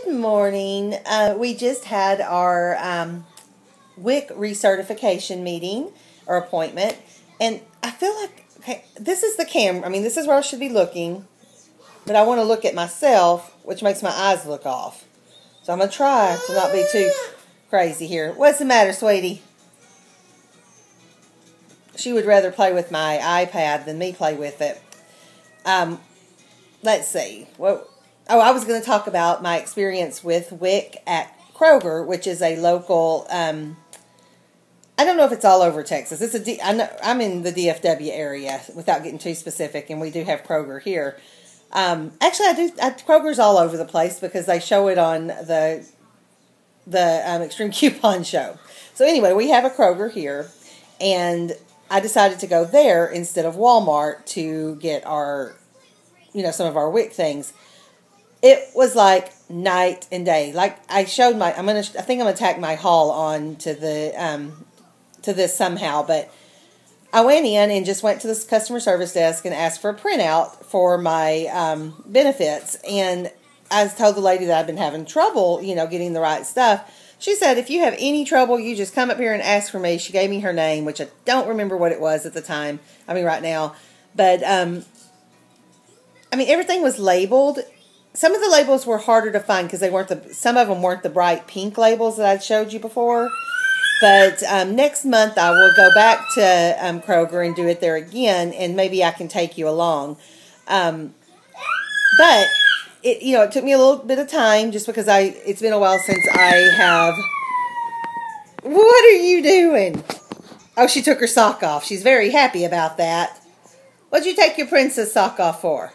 Good morning. We just had our WIC recertification meeting or appointment, and I feel like, okay, this is the camera. I mean, this is where I should be looking, but I want to look at myself, which makes my eyes look off. So I'm going to try to not be too crazy here. What's the matter, sweetie? She would rather play with my iPad than me play with it. Let's see. I was going to talk about my experience with WIC at Kroger, which is a local, I don't know if it's all over Texas. I'm in the DFW area without getting too specific, and we do have Kroger here. Actually, Kroger's all over the place because they show it on the Extreme Coupon show. So anyway, we have a Kroger here, and I decided to go there instead of Walmart to get our, some of our WIC things. It was like night and day. Like I showed I think I'm gonna tack my haul on to to this somehow. But I went in and just went to this customer service desk and asked for a printout for my benefits. And I told the lady that I've been having trouble, getting the right stuff. She said, if you have any trouble, you just come up here and ask for me. She gave me her name, which I don't remember what it was at the time. I mean, right now. But everything was labeled. Some of the labels were harder to find because some of them weren't the bright pink labels that I'd showed you before. But next month I will go back to Kroger and do it there again, and maybe I can take you along. But it took me a little bit of time just because it's been a while since I have. What are you doing? Oh, she took her sock off. She's very happy about that. What'd you take your princess sock off for?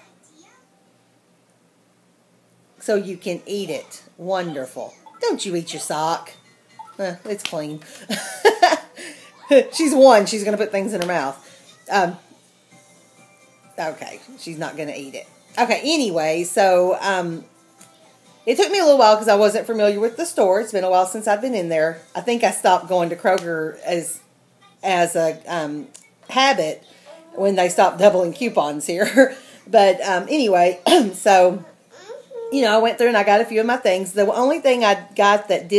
So you can eat it. Wonderful. Don't you eat your sock. It's clean. She's one. She's going to put things in her mouth. Okay. She's not going to eat it. Okay. Anyway, so it took me a little while because I wasn't familiar with the store. It's been a while since I've been in there. I think I stopped going to Kroger as a habit when they stopped doubling coupons here. But anyway, so I went through and I got a few of my things. The only thing I got that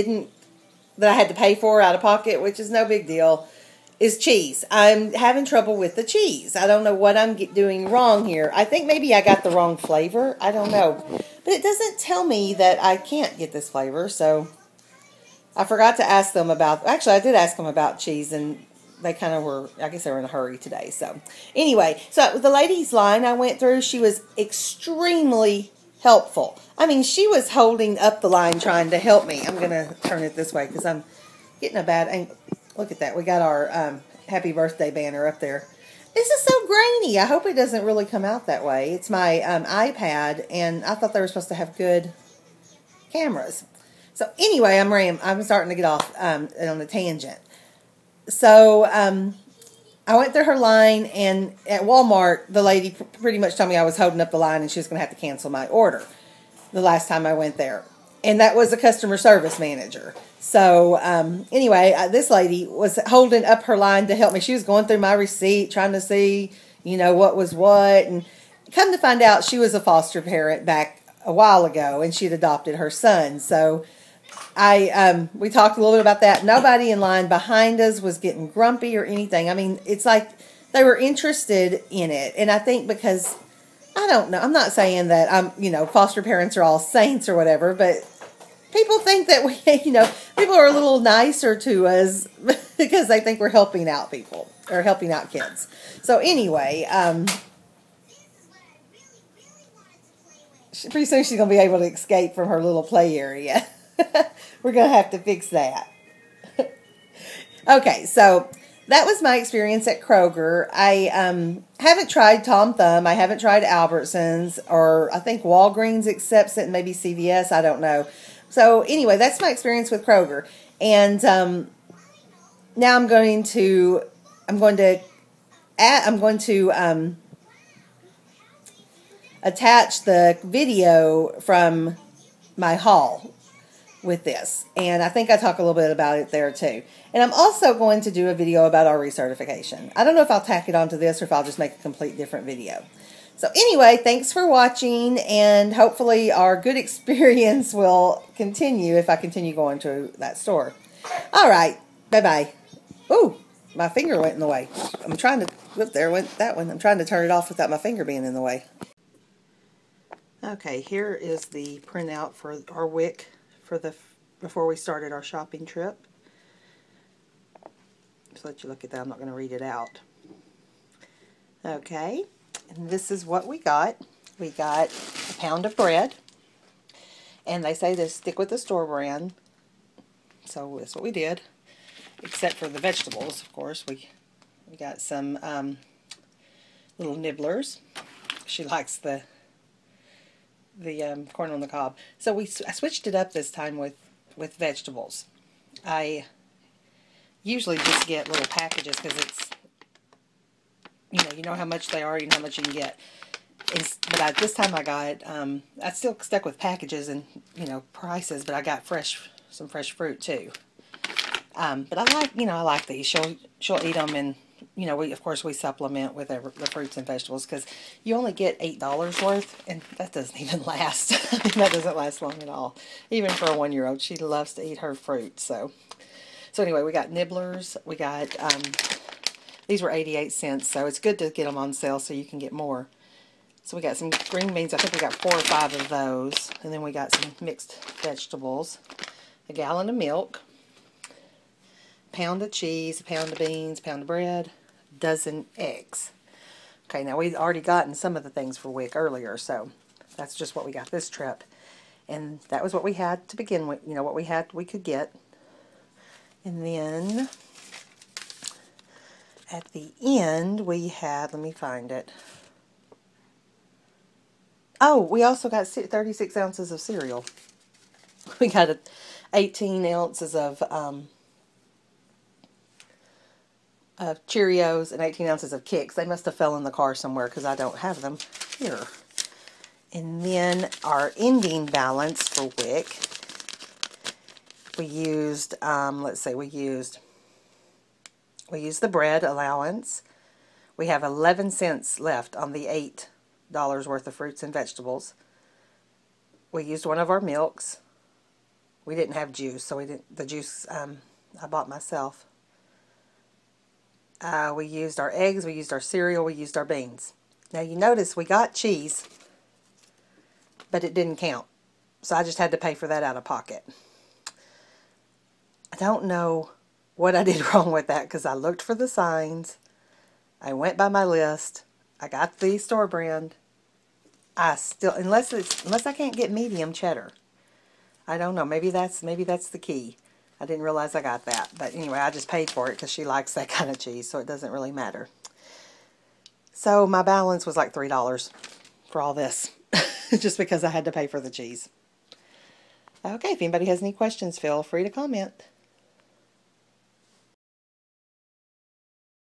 I had to pay for out of pocket, which is no big deal, is cheese. I'm having trouble with the cheese. I don't know what I'm doing wrong here. I think maybe I got the wrong flavor. I don't know. But it doesn't tell me that I can't get this flavor, so I forgot to ask them about. Actually, I did ask them about cheese, and they kind of were, I guess they were in a hurry today. So anyway, so the lady's line I went through, she was extremely helpful. I mean, she was holding up the line trying to help me. I'm going to turn it this way because I'm getting a bad angle. Look at that. We got our happy birthday banner up there. This is so grainy. I hope it doesn't really come out that way. It's my iPad, and I thought they were supposed to have good cameras. So anyway, I'm starting to get off on a tangent. So I went through her line, and at Walmart, the lady pretty much told me I was holding up the line and she was going to have to cancel my order the last time I went there. And that was a customer service manager. So anyway, this lady was holding up her line to help me. She was going through my receipt, trying to see, what was what. And come to find out, she was a foster parent back a while ago, and she'd adopted her son. So we talked a little bit about that. Nobody in line behind us was getting grumpy or anything. I mean, it's like they were interested in it. And I think because, I don't know, I'm not saying that foster parents are all saints or whatever, but people think that people are a little nicer to us because they think we're helping out people or helping out kids. So anyway, pretty soon she's going to be able to escape from her little play area. We're going to have to fix that. Okay, so that was my experience at Kroger. I haven't tried Tom Thumb. I haven't tried Albertsons, or I think Walgreens accepts it, and maybe CVS. I don't know. So anyway, that's my experience with Kroger. And now I'm going to attach the video from my haul with this, and I think I talk a little bit about it there too. And I'm also going to do a video about our recertification. I don't know if I'll tack it onto this or if I'll just make a complete different video. So anyway, thanks for watching, and hopefully our good experience will continue if I continue going to that store. All right, bye-bye. Ooh, my finger went in the way. I'm trying to, whoop, there went that one. I'm trying to turn it off without my finger being in the way. Okay, here is the printout for our WIC for before we started our shopping trip. Just let you look at that. I'm not going to read it out. Okay, and this is what we got. We got a pound of bread, and they say to stick with the store brand, so that's what we did. Except for the vegetables, of course. We got some little nibblers. She likes the corn on the cob. So I switched it up this time with vegetables. I usually just get little packages because it's, you know how much they are, you know how much you can get. But this time I got, I still stuck with packages and, prices, but I got some fresh fruit too. But I like these. She'll eat them, and, of course we supplement with the fruits and vegetables because you only get $8 worth, and that doesn't even last. I mean, that doesn't last long at all. Even for a 1-year-old, she loves to eat her fruit. So anyway, we got nibblers. We got, these were 88 cents, so it's good to get them on sale so you can get more. So we got some green beans. I think we got 4 or 5 of those. And then we got some mixed vegetables. A gallon of milk. Pound of cheese, a pound of beans, a pound of bread, a dozen eggs. Okay, now we've already gotten some of the things for WIC earlier, so that's just what we got this trip. And that was what we had to begin with, what we could get. And then at the end we had, let me find it. Oh, we also got 36 ounces of cereal. We got 18 ounces of Cheerios and 18 ounces of Kicks. They must have fell in the car somewhere because I don't have them here. And then our ending balance for WIC, we used, let's see, we used the bread allowance. We have 11 cents left on the $8 worth of fruits and vegetables. We used one of our milks. We didn't have juice, so the juice I bought myself. We used our eggs, we used our cereal, we used our beans. Now you notice we got cheese, but it didn't count. So I just had to pay for that out of pocket. I don't know what I did wrong with that because I looked for the signs. I went by my list. I got the store brand. I still, unless I can't get medium cheddar. I don't know. Maybe that's the key. I didn't realize I got that. But anyway, I just paid for it because she likes that kind of cheese, so it doesn't really matter. So my balance was like $3 for all this, just because I had to pay for the cheese. Okay, if anybody has any questions, feel free to comment.